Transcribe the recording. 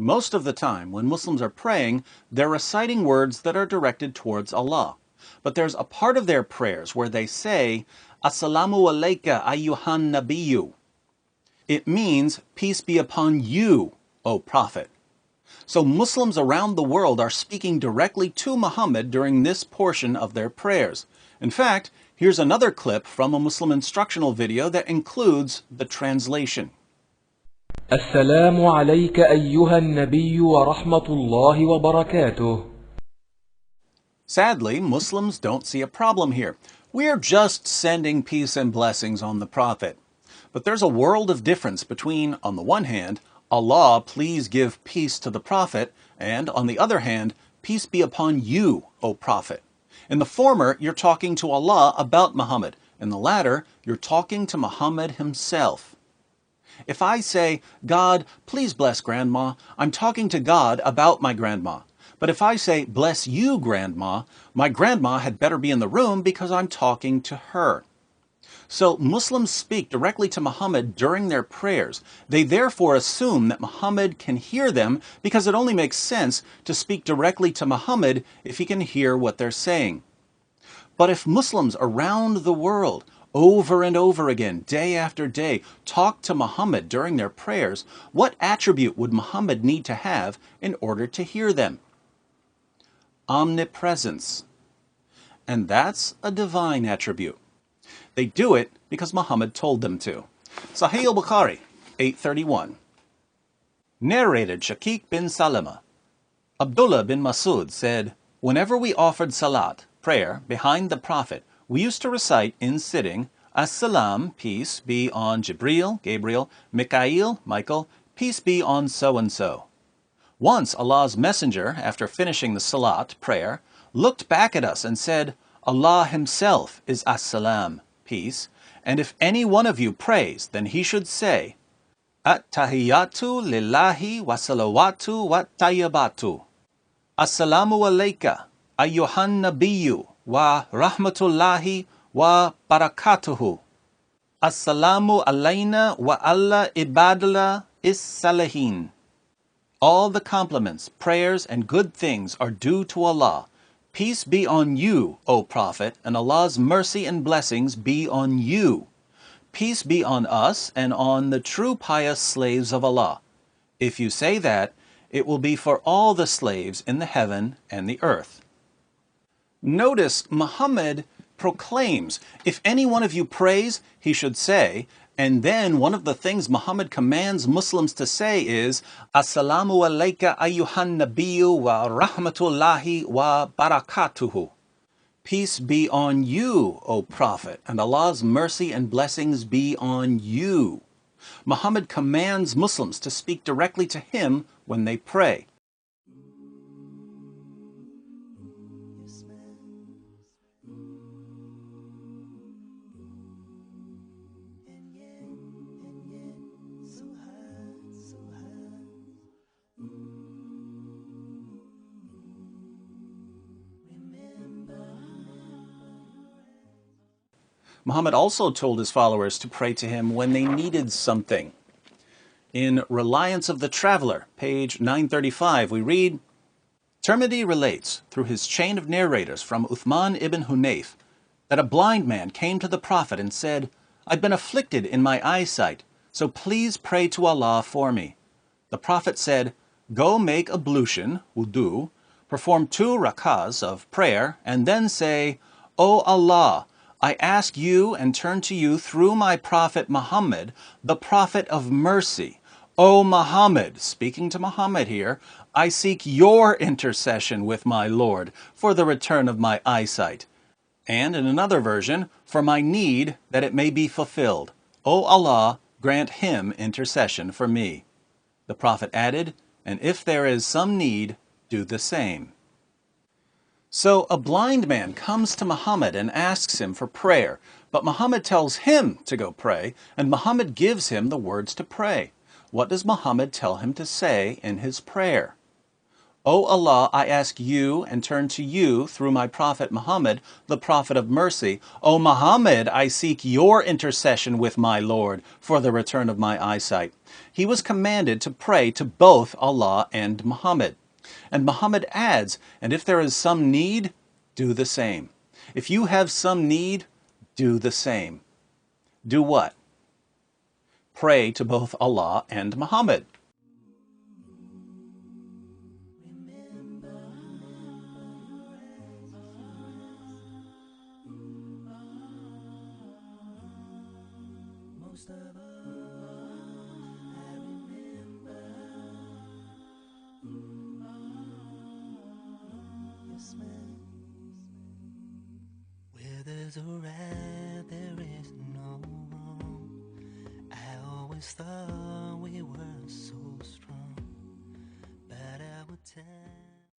Most of the time, when Muslims are praying, they're reciting words that are directed towards Allah. But there's a part of their prayers where they say, Assalamu alayka ayyuhan nabiyyu. It means, peace be upon you, O Prophet. So Muslims around the world are speaking directly to Muhammad during this portion of their prayers. In fact, here's another clip from a Muslim instructional video that includes the translation. السلام عليك أيها النبي ورحمة الله وبركاته. Sadly, Muslims don't see a problem here. We're just sending peace and blessings on the Prophet. But there's a world of difference between, on the one hand, Allah, please give peace to the Prophet, and on the other hand, peace be upon you, O Prophet. In the former, you're talking to Allah about Muhammad. In the latter, you're talking to Muhammad himself. If I say, God, please bless Grandma, I'm talking to God about my grandma. But if I say, bless you, Grandma, my grandma had better be in the room because I'm talking to her. So Muslims speak directly to Muhammad during their prayers. They therefore assume that Muhammad can hear them because it only makes sense to speak directly to Muhammad if he can hear what they're saying. But if Muslims around the world, over and over again, day after day, talk to Muhammad during their prayers, what attribute would Muhammad need to have in order to hear them? Omnipresence. And that's a divine attribute. They do it because Muhammad told them to. Sahih al-Bukhari, 831. Narrated Shaqiq bin Salama. Abdullah bin Masud said, whenever we offered salat, prayer, behind the Prophet, we used to recite in sitting, As-salam, peace be on Jibreel, Gabriel, Mikael, Michael, peace be on so-and-so. Once Allah's messenger, after finishing the salat, prayer, looked back at us and said, Allah himself is As-salam, peace, and if any one of you prays, then he should say, At-tahiyyatu lillahi wa salawatu wa tayyibatu. Assalamu alayka, ayyuhan nabiyyu wa rahmatullahi wa barakatuhu. Assalamu alayna wa alla ibadallah is-salihin. All the compliments, prayers, and good things are due to Allah. Peace be on you, O Prophet, and Allah's mercy and blessings be on you. Peace be on us and on the true pious slaves of Allah. If you say that, it will be for all the slaves in the heaven and the earth. Notice Muhammad proclaims, if any one of you prays, he should say, and then one of the things Muhammad commands Muslims to say is, Assalamu alayka ayyuhan nabiyyu wa rahmatullahi wa barakatuhu. Peace be on you, O Prophet, and Allah's mercy and blessings be on you. Muhammad commands Muslims to speak directly to him when they pray. Muhammad also told his followers to pray to him when they needed something. In Reliance of the Traveler, page 935, we read, Tirmidhi relates, through his chain of narrators from Uthman ibn Hunayf, that a blind man came to the Prophet and said, I've been afflicted in my eyesight, so please pray to Allah for me. The Prophet said, Go make ablution, wudu, perform 2 rakahs of prayer, and then say, O Allah, I ask you and turn to you through my Prophet Muhammad, the Prophet of mercy. O Muhammad, speaking to Muhammad here, I seek your intercession with my Lord for the return of my eyesight. And in another version, for my need that it may be fulfilled. O Allah, grant him intercession for me. The Prophet added, and if there is some need, do the same. So a blind man comes to Muhammad and asks him for prayer, but Muhammad tells him to go pray, and Muhammad gives him the words to pray. What does Muhammad tell him to say in his prayer? O Allah, I ask you and turn to you through my Prophet Muhammad, the Prophet of mercy. O Muhammad, I seek your intercession with my Lord for the return of my eyesight. He was commanded to pray to both Allah and Muhammad. And Muhammad adds, and if there is some need, do the same. If you have some need, do the same. Do what? Pray to both Allah and Muhammad. Most of all, I remember. Your smell. Where there's a right, there is no wrong. I always thought we were so strong, but our time.